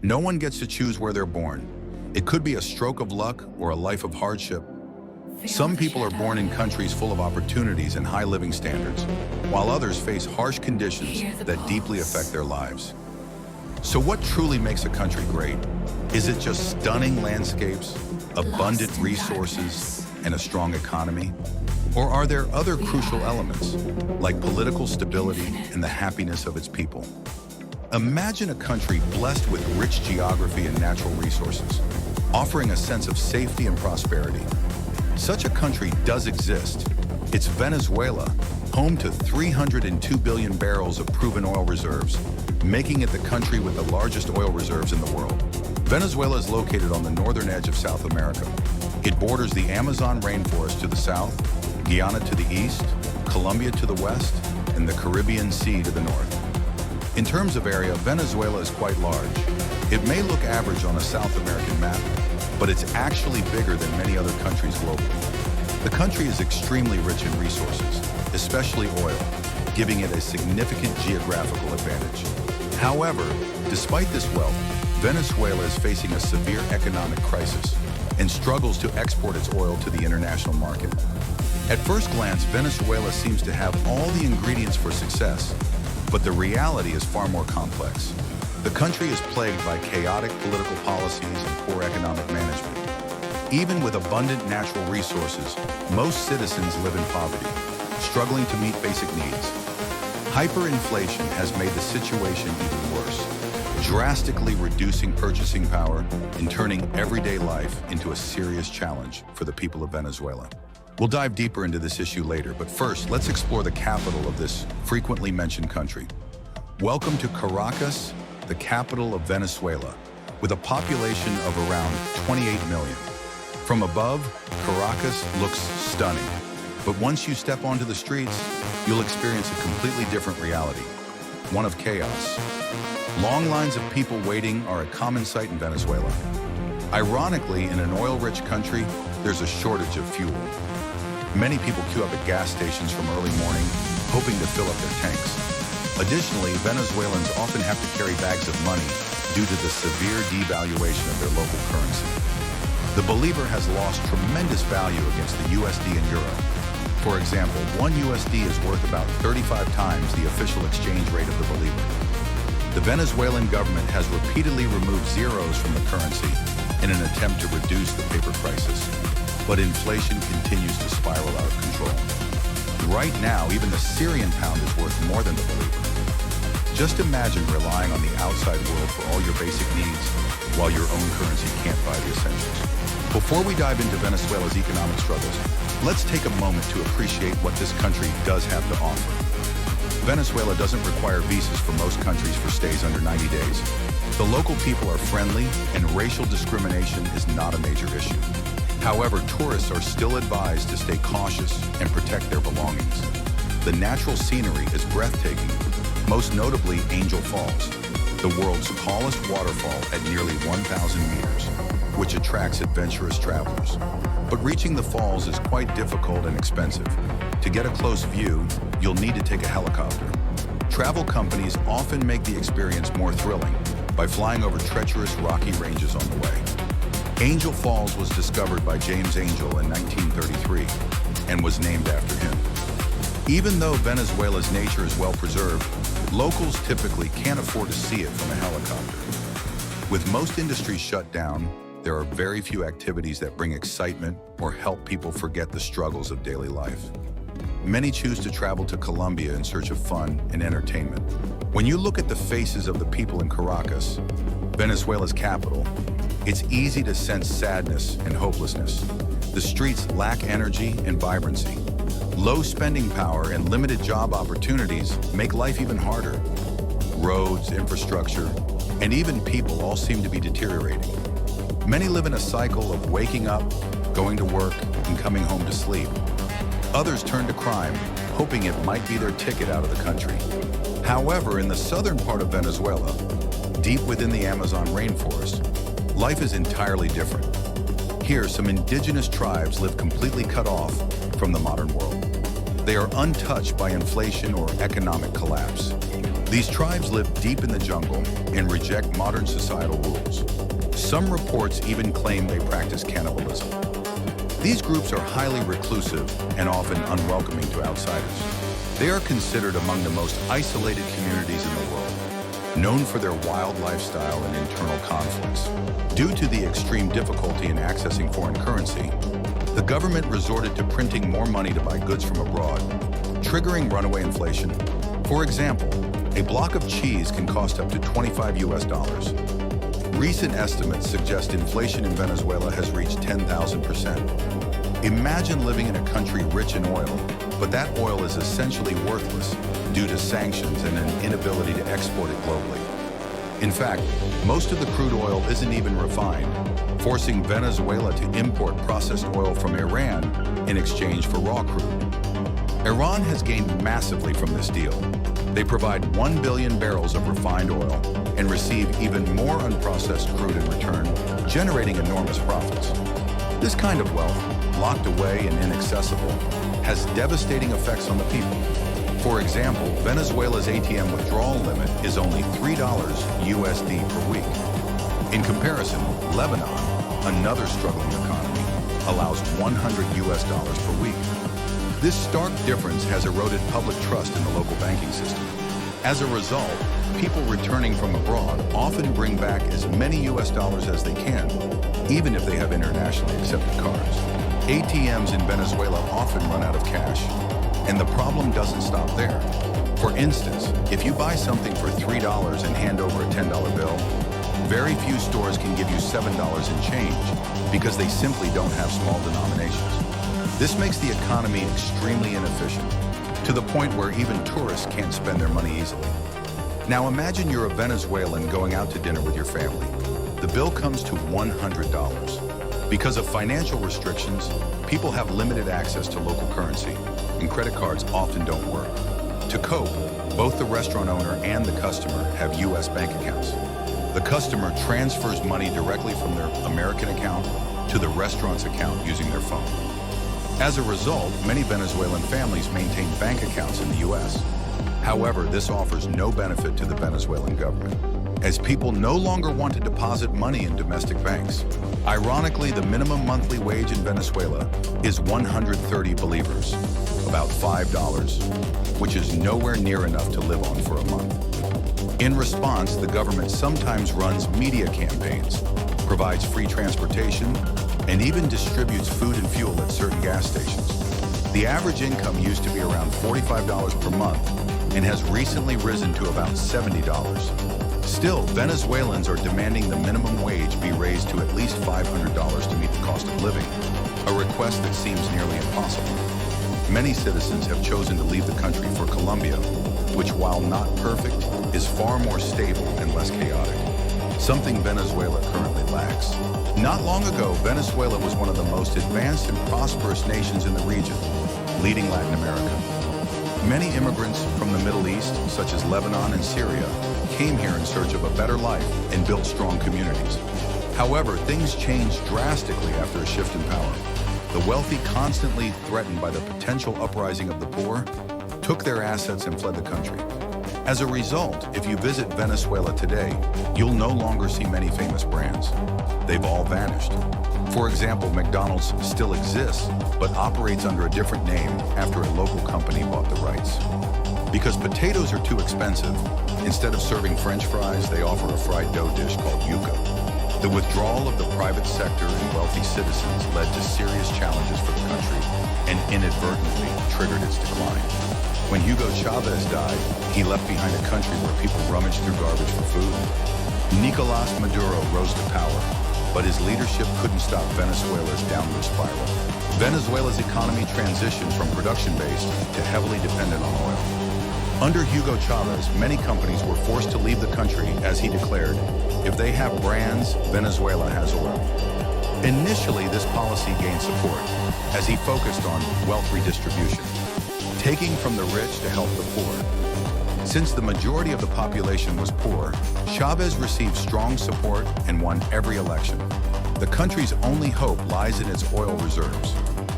No one gets to choose where they're born. It could be a stroke of luck or a life of hardship. Some people are born in countries full of opportunities and high living standards, while others face harsh conditions that deeply affect their lives. So what truly makes a country great? Is it just stunning landscapes, abundant resources, and a strong economy? Or are there other crucial elements, like political stability and the happiness of its people? Imagine a country blessed with rich geography and natural resources, offering a sense of safety and prosperity. Such a country does exist. It's Venezuela, home to 302 billion barrels of proven oil reserves, making it the country with the largest oil reserves in the world. Venezuela is located on the northern edge of South America. It borders the Amazon rainforest to the south, Guyana to the east, Colombia to the west, and the Caribbean Sea to the north. In terms of area, Venezuela is quite large. It may look average on a South American map, but it's actually bigger than many other countries globally. The country is extremely rich in resources, especially oil, giving it a significant geographical advantage. However, despite this wealth, Venezuela is facing a severe economic crisis and struggles to export its oil to the international market. At first glance, Venezuela seems to have all the ingredients for success, but the reality is far more complex. The country is plagued by chaotic political policies and poor economic management. Even with abundant natural resources, most citizens live in poverty, struggling to meet basic needs. Hyperinflation has made the situation even worse, drastically reducing purchasing power and turning everyday life into a serious challenge for the people of Venezuela. We'll dive deeper into this issue later, but first, let's explore the capital of this frequently mentioned country. Welcome to Caracas, the capital of Venezuela, with a population of around 28 million. From above, Caracas looks stunning, but once you step onto the streets, you'll experience a completely different reality, one of chaos. Long lines of people waiting are a common sight in Venezuela. Ironically, in an oil-rich country, there's a shortage of fuel. Many people queue up at gas stations from early morning, hoping to fill up their tanks. Additionally, Venezuelans often have to carry bags of money due to the severe devaluation of their local currency. The bolivar has lost tremendous value against the USD and euro. For example, one USD is worth about 35 times the official exchange rate of the bolivar. The Venezuelan government has repeatedly removed zeros from the currency in an attempt to reduce the paper crisis. But inflation continues to spiral out of control. Right now, even the Syrian pound is worth more than the bolivar. Just imagine relying on the outside world for all your basic needs, while your own currency can't buy the essentials. Before we dive into Venezuela's economic struggles, let's take a moment to appreciate what this country does have to offer. Venezuela doesn't require visas for most countries for stays under 90 days. The local people are friendly, and racial discrimination is not a major issue. However, tourists are still advised to stay cautious and protect their belongings. The natural scenery is breathtaking, most notably Angel Falls, the world's tallest waterfall at nearly 1,000 meters, which attracts adventurous travelers. But reaching the falls is quite difficult and expensive. To get a close view, you'll need to take a helicopter. Travel companies often make the experience more thrilling by flying over treacherous rocky ranges on the way. Angel Falls was discovered by James Angel in 1933 and was named after him. Even though Venezuela's nature is well preserved, locals typically can't afford to see it from a helicopter. With most industries shut down, there are very few activities that bring excitement or help people forget the struggles of daily life. Many choose to travel to Colombia in search of fun and entertainment. When you look at the faces of the people in Caracas, Venezuela's capital, it's easy to sense sadness and hopelessness. The streets lack energy and vibrancy. Low spending power and limited job opportunities make life even harder. Roads, infrastructure, and even people all seem to be deteriorating. Many live in a cycle of waking up, going to work, and coming home to sleep. Others turn to crime, hoping it might be their ticket out of the country. However, in the southern part of Venezuela, deep within the Amazon rainforest, life is entirely different. Here, some indigenous tribes live completely cut off from the modern world. They are untouched by inflation or economic collapse. These tribes live deep in the jungle and reject modern societal rules. Some reports even claim they practice cannibalism. These groups are highly reclusive and often unwelcoming to outsiders. They are considered among the most isolated communities in the world, known for their wild lifestyle and internal conflicts. Due to the extreme difficulty in accessing foreign currency, the government resorted to printing more money to buy goods from abroad, triggering runaway inflation. For example, a block of cheese can cost up to $25. Recent estimates suggest inflation in Venezuela has reached 10,000%. Imagine living in a country rich in oil, but that oil is essentially worthless due to sanctions and an inability to export it globally. In fact, most of the crude oil isn't even refined, forcing Venezuela to import processed oil from Iran in exchange for raw crude. Iran has gained massively from this deal. They provide 1 billion barrels of refined oil and receive even more unprocessed crude in return, generating enormous profits. This kind of wealth, locked away and inaccessible, has devastating effects on the people. For example, Venezuela's ATM withdrawal limit is only $3 USD per week. In comparison, Lebanon, another struggling economy, allows $100 per week. This stark difference has eroded public trust in the local banking system. As a result, people returning from abroad often bring back as many US dollars as they can, even if they have internationally accepted cards. ATMs in Venezuela often run out of cash, and the problem doesn't stop there. For instance, if you buy something for $3 and hand over a $10 bill, very few stores can give you $7 in change because they simply don't have small denominations. This makes the economy extremely inefficient, to the point where even tourists can't spend their money easily. Now imagine you're a Venezuelan going out to dinner with your family. The bill comes to $100. Because of financial restrictions, people have limited access to local currency, and credit cards often don't work. To cope, both the restaurant owner and the customer have US bank accounts. The customer transfers money directly from their American account to the restaurant's account using their phone. As a result, many Venezuelan families maintain bank accounts in the US. However, this offers no benefit to the Venezuelan government, as people no longer want to deposit money in domestic banks. Ironically, the minimum monthly wage in Venezuela is 130 bolivars, about $5, which is nowhere near enough to live on for a month. In response, the government sometimes runs media campaigns, provides free transportation, and even distributes food and fuel at certain gas stations. The average income used to be around $45 per month and has recently risen to about $70. Still, Venezuelans are demanding the minimum wage be raised to at least $500 to meet the cost of living, a request that seems nearly impossible. Many citizens have chosen to leave the country for Colombia, which, while not perfect, is far more stable and less chaotic, something Venezuela currently lacks. Not long ago, Venezuela was one of the most advanced and prosperous nations in the region, leading Latin America. Many immigrants from the Middle East, such as Lebanon and Syria, came here in search of a better life and built strong communities. However, things changed drastically after a shift in power. The wealthy, constantly threatened by the potential uprising of the poor, took their assets and fled the country. As a result, if you visit Venezuela today, you'll no longer see many famous brands. They've all vanished. For example, McDonald's still exists, but operates under a different name after a local company bought the rights. Because potatoes are too expensive, instead of serving French fries, they offer a fried dough dish called yuca. The withdrawal of the private sector and wealthy citizens led to serious challenges for the country and inadvertently triggered its decline. When Hugo Chavez died, he left behind a country where people rummaged through garbage for food. Nicolás Maduro rose to power, but his leadership couldn't stop Venezuela's downward spiral. Venezuela's economy transitioned from production-based to heavily dependent on oil. Under Hugo Chavez, many companies were forced to leave the country as he declared, if they have brands, Venezuela has oil. Initially, this policy gained support as he focused on wealth redistribution, taking from the rich to help the poor. Since the majority of the population was poor, Chavez received strong support and won every election. The country's only hope lies in its oil reserves.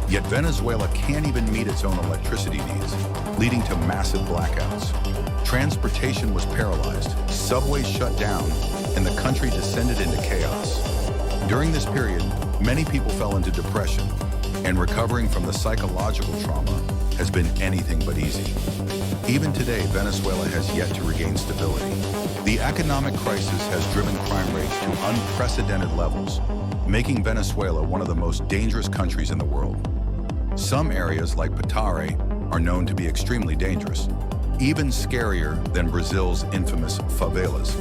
Yet Venezuela can't even meet its own electricity needs, leading to massive blackouts. Transportation was paralyzed, subways shut down, and the country descended into chaos. During this period, many people fell into depression, and recovering from the psychological trauma has been anything but easy. Even today, Venezuela has yet to regain stability. The economic crisis has driven crime rates to unprecedented levels, making Venezuela one of the most dangerous countries in the world. Some areas, like Petare, are known to be extremely dangerous, even scarier than Brazil's infamous favelas.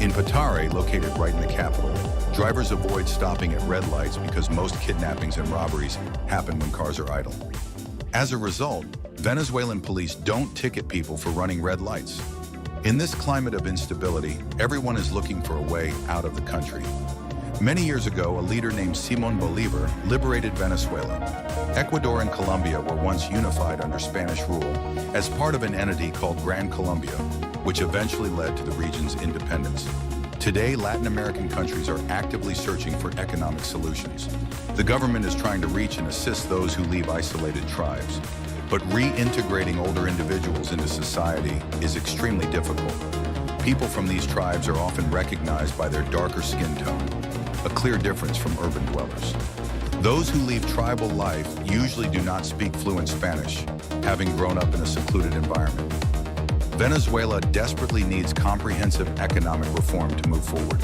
In Petare, located right in the capital, drivers avoid stopping at red lights because most kidnappings and robberies happen when cars are idle. As a result, Venezuelan police don't ticket people for running red lights. In this climate of instability, everyone is looking for a way out of the country. Many years ago, a leader named Simón Bolívar liberated Venezuela. Ecuador and Colombia were once unified under Spanish rule as part of an entity called Gran Colombia, which eventually led to the region's independence. Today, Latin American countries are actively searching for economic solutions. The government is trying to reach and assist those who leave isolated tribes. But reintegrating older individuals into society is extremely difficult. People from these tribes are often recognized by their darker skin tone, a clear difference from urban dwellers. Those who leave tribal life usually do not speak fluent Spanish, having grown up in a secluded environment. Venezuela desperately needs comprehensive economic reform to move forward.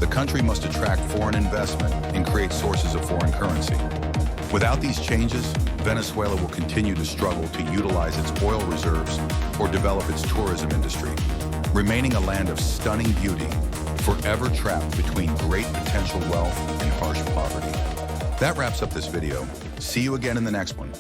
The country must attract foreign investment and create sources of foreign currency. Without these changes, Venezuela will continue to struggle to utilize its oil reserves or develop its tourism industry, remaining a land of stunning beauty, forever trapped between great potential wealth and harsh poverty. That wraps up this video. See you again in the next one.